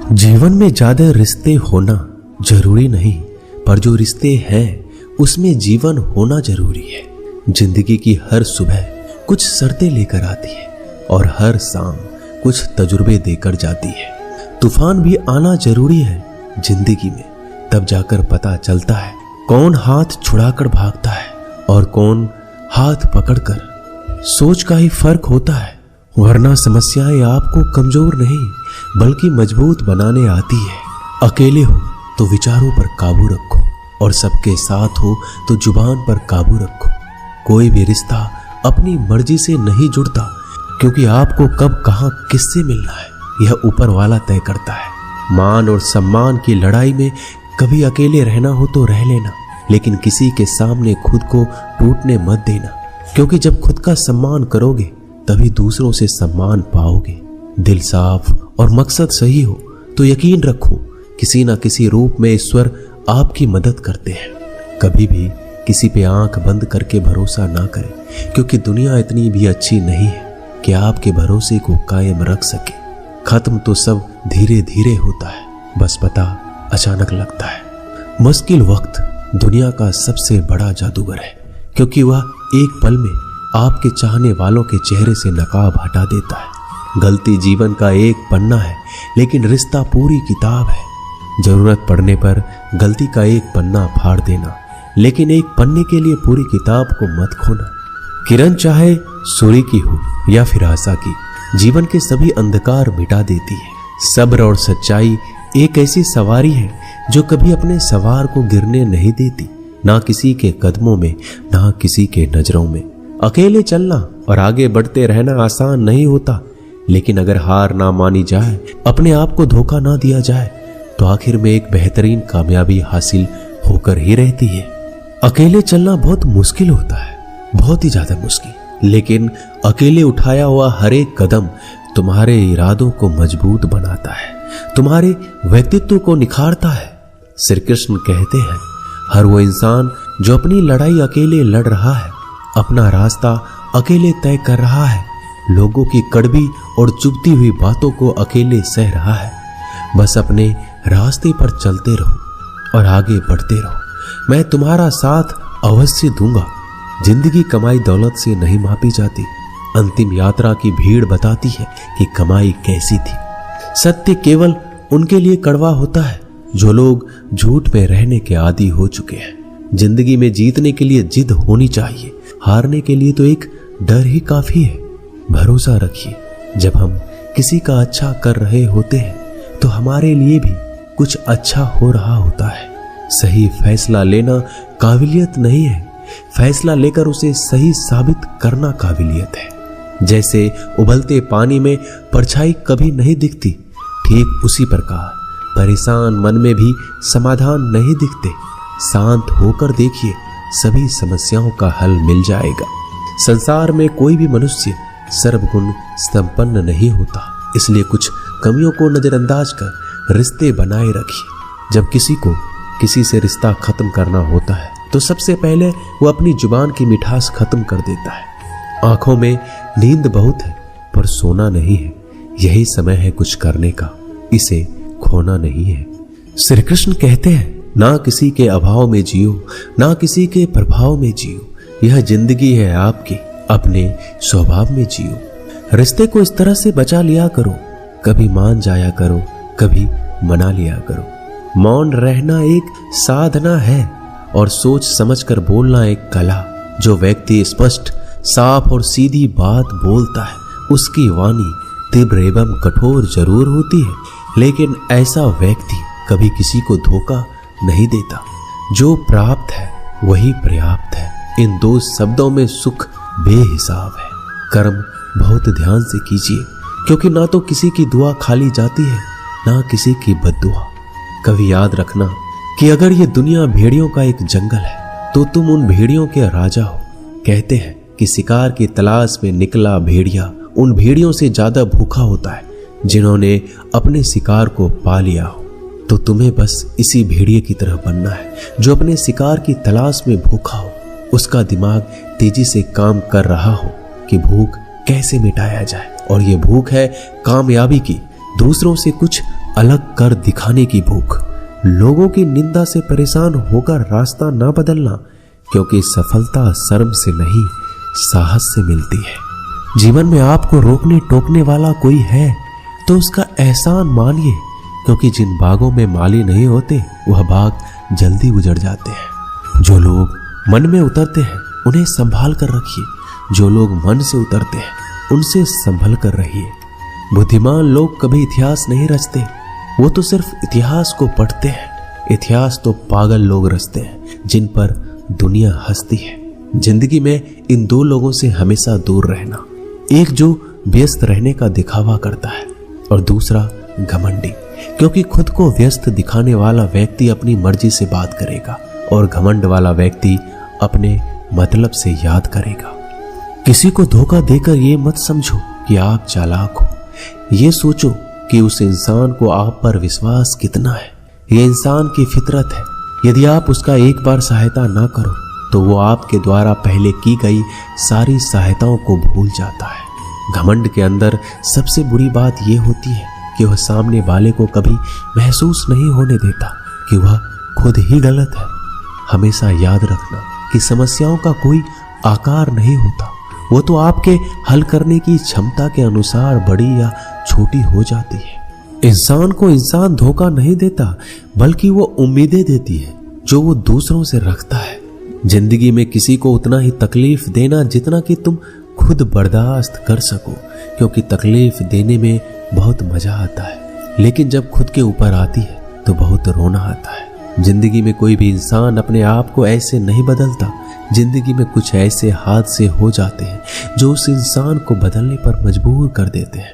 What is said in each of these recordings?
जीवन में ज्यादा रिश्ते होना जरूरी नहीं, पर जो रिश्ते हैं उसमें जीवन होना जरूरी है। जिंदगी की हर सुबह कुछ शर्तें लेकर आती है और हर शाम कुछ तजुर्बे देकर जाती है। तूफान भी आना जरूरी है जिंदगी में, तब जाकर पता चलता है कौन हाथ छुड़ाकर भागता है और कौन हाथ पकड़कर। सोच का ही फर्क होता है, वरना समस्याएं आपको कमजोर नहीं बल्कि मजबूत बनाने आती है। अकेले हो तो विचारों पर काबू रखो और सबके साथ हो तो जुबान पर काबू रखो। कोई भी रिश्ता अपनी मर्जी से नहीं जुड़ता, क्योंकि आपको कब कहां किससे मिलना है यह ऊपर वाला तय करता है। मान और सम्मान की लड़ाई में कभी अकेले रहना हो तो रह लेना, लेकिन किसी के सामने खुद को टूटने मत देना, क्योंकि जब खुद का सम्मान करोगे तभी दूसरों से सम्मान पाओगे। दिल साफ और मकसद सही हो तो यकीन रखो किसी न किसी रूप में ईश्वर आपकी मदद करते हैं। कभी भी किसी पे आंख बंद करके भरोसा ना करें, क्योंकि दुनिया इतनी भी अच्छी नहीं है कि आपके भरोसे को कायम रख सके। खत्म तो सब धीरे धीरे होता है, बस पता अचानक लगता है। मुश्किल वक्त दुनिया का सबसे बड़ा जादूगर है, क्योंकि वह एक पल में आपके चाहने वालों के चेहरे से नकाब हटा देता है। गलती जीवन का एक पन्ना है, लेकिन रिश्ता पूरी किताब है। जरूरत पड़ने पर गलती का एक पन्ना फाड़ देना, लेकिन एक पन्ने के लिए पूरी किताब को मत खोना। किरण चाहे सूर्य की हो या फिर आशा की, जीवन के सभी अंधकार मिटा देती है। सब्र और सच्चाई एक ऐसी सवारी है जो कभी अपने सवार को गिरने नहीं देती, ना किसी के कदमों में ना किसी के नजरों में। अकेले चलना और आगे बढ़ते रहना आसान नहीं होता, लेकिन अगर हार ना मानी जाए, अपने आप को धोखा ना दिया जाए, तो आखिर में एक बेहतरीन कामयाबी हासिल होकर ही रहती है। अकेले चलना बहुत मुश्किल होता है, बहुत ही ज्यादा मुश्किल, लेकिन अकेले उठाया हुआ हर एक कदम तुम्हारे इरादों को मजबूत बनाता है, तुम्हारे व्यक्तित्व को निखारता है। श्री कृष्ण कहते हैं, हर वो इंसान जो अपनी लड़ाई अकेले लड़ रहा है, अपना रास्ता अकेले तय कर रहा है, लोगों की कड़वी और चुभती हुई बातों को अकेले सह रहा है, बस अपने रास्ते पर चलते रहो और आगे बढ़ते रहो। मैं तुम्हारा साथ अवश्य दूंगा। जिंदगी कमाई दौलत से नहीं मापी जाती, अंतिम यात्रा की भीड़ बताती है कि कमाई कैसी थी। सत्य केवल उनके लिए कड़वा होता है जो लोग झूठ में रहने के आदी हो चुके हैं। जिंदगी में जीतने के लिए जिद होनी चाहिए, हारने के लिए तो एक डर ही काफी है। भरोसा रखिए, जब हम किसी का अच्छा कर रहे होते हैं तो हमारे लिए भी कुछ अच्छा हो रहा होता है। सही फैसला लेना काबिलियत नहीं है, फैसला लेकर उसे सही साबित करना काबिलियत है। जैसे उबलते पानी में परछाई कभी नहीं दिखती, ठीक उसी प्रकार परेशान मन में भी समाधान नहीं दिखते। शांत होकर देखिए, सभी समस्याओं का हल मिल जाएगा। संसार में कोई भी मनुष्य सर्वगुण संपन्न नहीं होता, इसलिए कुछ कमियों को नजरअंदाज कर रिश्ते बनाए रखिए। जब किसी को किसी से रिश्ता खत्म करना होता है तो सबसे पहले वो अपनी जुबान की मिठास खत्म कर देता है। आंखों में नींद बहुत है पर सोना नहीं है, यही समय है कुछ करने का, इसे खोना नहीं है। श्री कृष्ण कहते हैं, ना किसी के अभाव में जियो, ना किसी के प्रभाव में जियो, यह जिंदगी है आपकी, अपने स्वभाव में जियो। रिश्ते को इस तरह से बचा लिया करो, कभी मान जाया करो, कभी मना लिया करो। मौन रहना एक साधना है और सोच समझकर बोलना एक कला। जो व्यक्ति स्पष्ट, साफ और सीधी बात बोलता है, उसकी वाणी तीव्र एवं कठोर जरूर होती है, लेकिन ऐसा व्यक्ति कभी किसी को धोखा नहीं देता। जो प्राप्त है वही पर्याप्त है। इन दो शब्दों में सुख बेहिसाब है। कर्म बहुत ध्यान से कीजिए, क्योंकि ना तो किसी की दुआ खाली जाती है, ना किसी की बद्दुआ। कभी याद रखना कि अगर ये दुनिया भेड़ियों का एक जंगल है तो तुम उन भेड़ियों के राजा हो। कहते हैं कि शिकार की तलाश में निकला भेड़िया उन भेड़ियों से ज्यादा भूखा होता है जिन्होंने अपने शिकार को पा लिया हो। तो तुम्हें बस इसी भेड़िए की तरह बनना है जो अपने शिकार की तलाश में भूखा हो। उसका दिमाग तेजी से काम कर रहा हो कि भूख कैसे मिटाया जाए, और ये भूख है कामयाबी की, दूसरों से कुछ अलग कर दिखाने की भूख, लोगों की निंदा से परेशान होकर रास्ता ना बदलना, क्योंकि सफलता शर्म से नहीं साहस से मिलती है। जीवन में आपको रोकने टोकने वाला कोई है तो उसका एहसान मानिए, क्योंकि जिन बागों में माली नहीं होते वह बाग जल्दी उजड़ जाते हैं। जो लोग मन में उतरते हैं उन्हें संभाल कर रखिए, जो लोग मन से उतरते हैं उनसे संभल कर रहिए। बुद्धिमान लोग कभी इतिहास नहीं रचते, वो तो सिर्फ इतिहास को पढ़ते हैं। इतिहास तो पागल लोग रचते हैं जिन पर दुनिया हंसती है। जिंदगी में इन दो लोगों से हमेशा दूर रहना, एक जो व्यस्त रहने का दिखावा करता है और दूसरा घमंडी, क्योंकि खुद को व्यस्त दिखाने वाला व्यक्ति अपनी मर्जी से बात करेगा और घमंड वाला व्यक्ति अपने मतलब से याद करेगा। किसी को धोखा देकर ये मत समझो कि आप चालाक हो, ये सोचो कि उस इंसान को आप पर विश्वास कितना है। ये इंसान की फितरत है, यदि आप उसका एक बार सहायता ना करो तो वो आपके द्वारा पहले की गई सारी सहायताओं को भूल जाता है। घमंड के अंदर सबसे बुरी बात यह होती है कि वह सामने वाले को कभी महसूस नहीं होने देता कि वह खुद ही गलत है। हमेशा याद रखना कि समस्याओं का कोई आकार नहीं होता, वो तो आपके हल करने की क्षमता के अनुसार बड़ी या छोटी हो जाती है। इंसान को इंसान धोखा नहीं देता, बल्कि वो उम्मीदें देती है जो वो दूसरों से रखता है। जिंदगी में किसी को उतना ही तकलीफ देना जितना कि तुम खुद बर्दाश्त कर सको, क्योंकि तकलीफ देने में बहुत मजा आता है, लेकिन जब खुद के ऊपर आती है तो बहुत रोना आता है। जिंदगी में कोई भी इंसान अपने आप को ऐसे नहीं बदलता। जिंदगी में कुछ ऐसे हादसे हो जाते हैं जो उस इंसान को बदलने पर मजबूर कर देते हैं।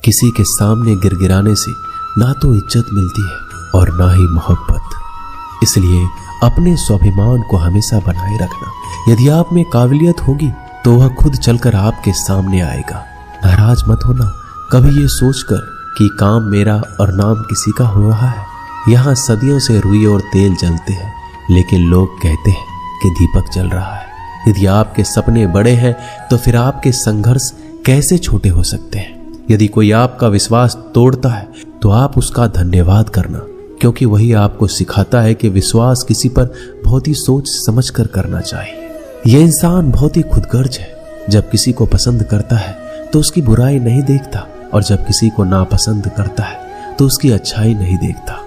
किसी के सामने गिड़गिड़ाने से ना तो इज्जत मिलती है और ना ही मोहब्बत। इसलिए अपने स्वाभिमान को हमेशा बनाए रखना। यदि आप में काबिलियत होगी तो वह खुद चलकर आपके सामने आएगा। नाराज मत होना कभी ये सोचकर कि काम मेरा और नाम किसी का हो रहा है। यहाँ सदियों से रुई और तेल जलते हैं, लेकिन लोग कहते हैं कि दीपक जल रहा है। यदि आपके सपने बड़े हैं तो फिर आपके संघर्ष कैसे छोटे हो सकते हैं। यदि कोई आपका विश्वास तोड़ता है तो आप उसका धन्यवाद करना, क्योंकि वही आपको सिखाता है कि विश्वास किसी पर बहुत ही सोच समझ कर करना चाहिए। यह इंसान बहुत ही खुदगर्ज है। जब किसी को पसंद करता है तो उसकी बुराई नहीं देखता, और जब किसी को नापसंद करता है तो उसकी अच्छाई नहीं देखता।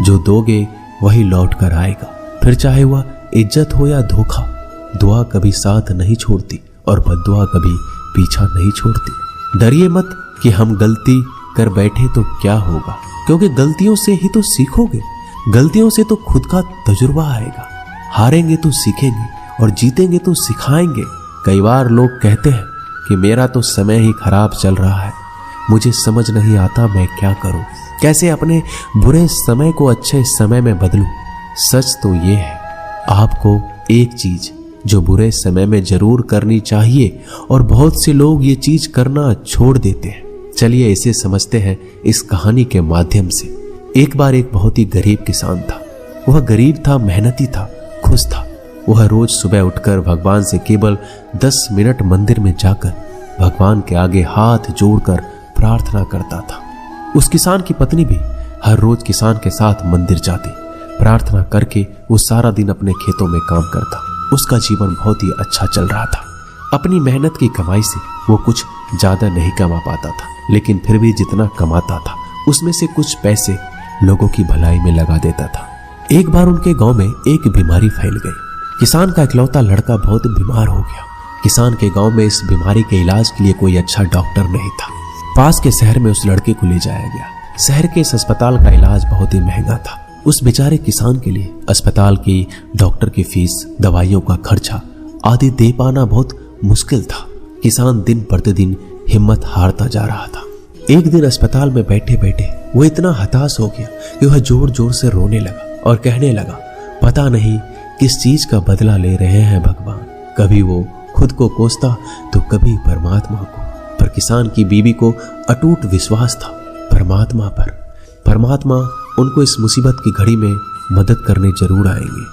जो दोगे वही लौट कर आएगा, फिर चाहे वह इज्जत हो या धोखा। दुआ कभी साथ नहीं छोड़ती और बद्दुआ कभी पीछा नहीं छोड़ती। डरिए मत कि हम गलती कर बैठे तो क्या होगा, क्योंकि गलतियों से ही तो सीखोगे। गलतियों से तो खुद का तजुर्बा आएगा। हारेंगे तो सीखेंगे और जीतेंगे तो सिखाएंगे। कई बार लोग कहते हैं कि मेरा तो समय ही खराब चल रहा है, मुझे समझ नहीं आता मैं क्या करूं, कैसे अपने बुरे समय को अच्छे समय में बदलूं। सच तो ये है, आपको एक चीज जो बुरे समय में जरूर करनी चाहिए और बहुत से लोग ये चीज करना छोड़ देते हैं। चलिए इसे समझते हैं इस कहानी के माध्यम से। एक बार एक बहुत ही गरीब किसान था। वह गरीब था, मेहनती था, खुश था। वह रोज सुबह उठकर भगवान से केवल 10 मिनट मंदिर में जाकर भगवान के आगे हाथ जोड़कर प्रार्थना करता था। उस किसान की पत्नी भी हर रोज किसान के साथ मंदिर जाती। प्रार्थना करके वो सारा दिन अपने खेतों में काम करता। उसका जीवन बहुत ही अच्छा चल रहा था। अपनी मेहनत की कमाई से वो कुछ ज्यादा नहीं कमा पाता था, लेकिन फिर भी जितना कमाता था उसमें से कुछ पैसे लोगों की भलाई में लगा देता था। एक बार उनके गांव में एक बीमारी फैल गई। किसान का इकलौता लड़का बहुत बीमार हो गया। किसान के गांव में इस बीमारी के इलाज के लिए कोई अच्छा डॉक्टर नहीं था। पास के शहर में उस लड़के को ले जाया गया। शहर के इस अस्पताल का इलाज बहुत ही महंगा था। उस बेचारे किसान के लिए अस्पताल की डॉक्टर की फीस, दवाइयों का खर्चा आदि दे पाना बहुत मुश्किल था। किसान दिन प्रतिदिन हिम्मत हारता जा रहा था। एक दिन अस्पताल में बैठे बैठे वो इतना हताश हो गया कि वह जोर जोर से रोने लगा और कहने लगा, पता नहीं किस चीज का बदला ले रहे हैं भगवान। कभी वो खुद को कोसता तो कभी परमात्मा को। पर किसान की बीवी को अटूट विश्वास था परमात्मा पर। परमात्मा उनको इस मुसीबत की घड़ी में मदद करने जरूर आएंगे।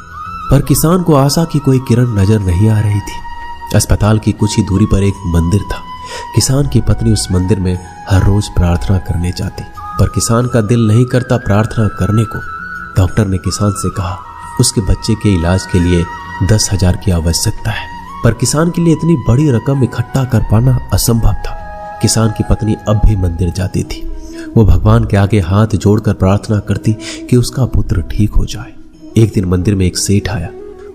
पर किसान को आशा की कोई किरण नजर नहीं आ रही थी। अस्पताल की कुछ ही दूरी पर एक मंदिर था। किसान की पत्नी उस मंदिर में हर रोज प्रार्थना करने जाती। पर किसान का दिल नहीं करता प्रार्थना करने को। डॉक्टर ने किसान से कहा उसके बच्चे के इलाज के लिए 10,000 की आवश्यकता है, पर किसान के लिए इतनी बड़ी रकम इकट्ठा कर पाना असंभव था। किसान की पत्नी अब भी मंदिर जाती थी। वो भगवान के आगे हाथ जोड़कर प्रार्थना करती कि उसका पुत्र ठीक हो जाए। एक दिन मंदिर में एक सेठ आया।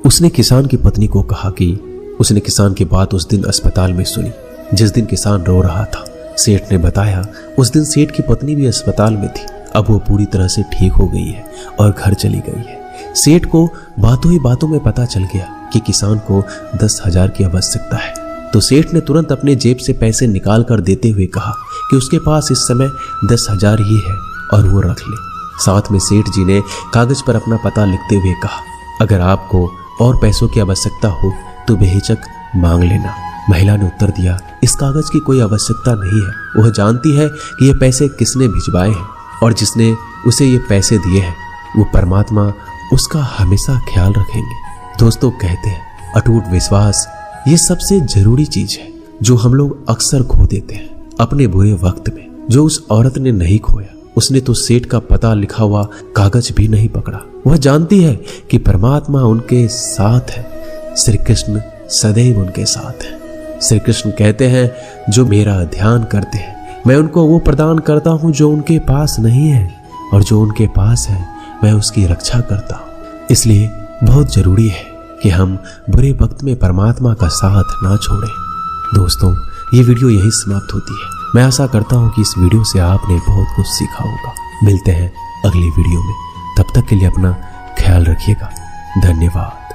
उसने किसान की पत्नी को कहा कि उसने किसान की बात उस दिन अस्पताल में सुनी जिस दिन किसान रो रहा था। सेठ ने बताया उस दिन सेठ की पत्नी भी अस्पताल में थी। अब वो पूरी तरह से ठीक हो गई है और घर चली गई है। सेठ को बातों ही बातों में पता चल गया कि किसान को 10,000 की आवश्यकता है, तो सेठ ने तुरंत अपने जेब से पैसे निकाल कर देते हुए कहा कि उसके पास इस समय 10,000 ही है और वो रख ले। साथ में सेठ जी ने कागज पर अपना पता लिखते हुए कहा अगर आपको और पैसों की आवश्यकता हो तो बेहिचक मांग लेना। महिला ने उत्तर दिया इस कागज की कोई आवश्यकता नहीं है। वह जानती है कि ये पैसे किसने भिजवाए हैं और जिसने उसे ये पैसे दिए हैं वो परमात्मा उसका हमेशा ख्याल रखेंगे। दोस्तों कहते हैं अटूट विश्वास ये सबसे जरूरी चीज है जो हम लोग अक्सर खो देते हैं अपने बुरे वक्त में। जो उस औरत ने नहीं खोया, उसने तो सेठ का पता लिखा हुआ कागज भी नहीं पकड़ा। वह जानती है कि परमात्मा उनके साथ है, श्री कृष्ण सदैव उनके साथ है। श्री कृष्ण कहते हैं जो मेरा ध्यान करते हैं मैं उनको वो प्रदान करता हूँ जो उनके पास नहीं है, और जो उनके पास है मैं उसकी रक्षा करता हूँ। इसलिए बहुत जरूरी है कि हम बुरे वक्त में परमात्मा का साथ ना छोड़ें। दोस्तों ये वीडियो यही समाप्त होती है। मैं आशा करता हूँ कि इस वीडियो से आपने बहुत कुछ सीखा होगा। मिलते हैं अगली वीडियो में, तब तक के लिए अपना ख्याल रखिएगा। धन्यवाद।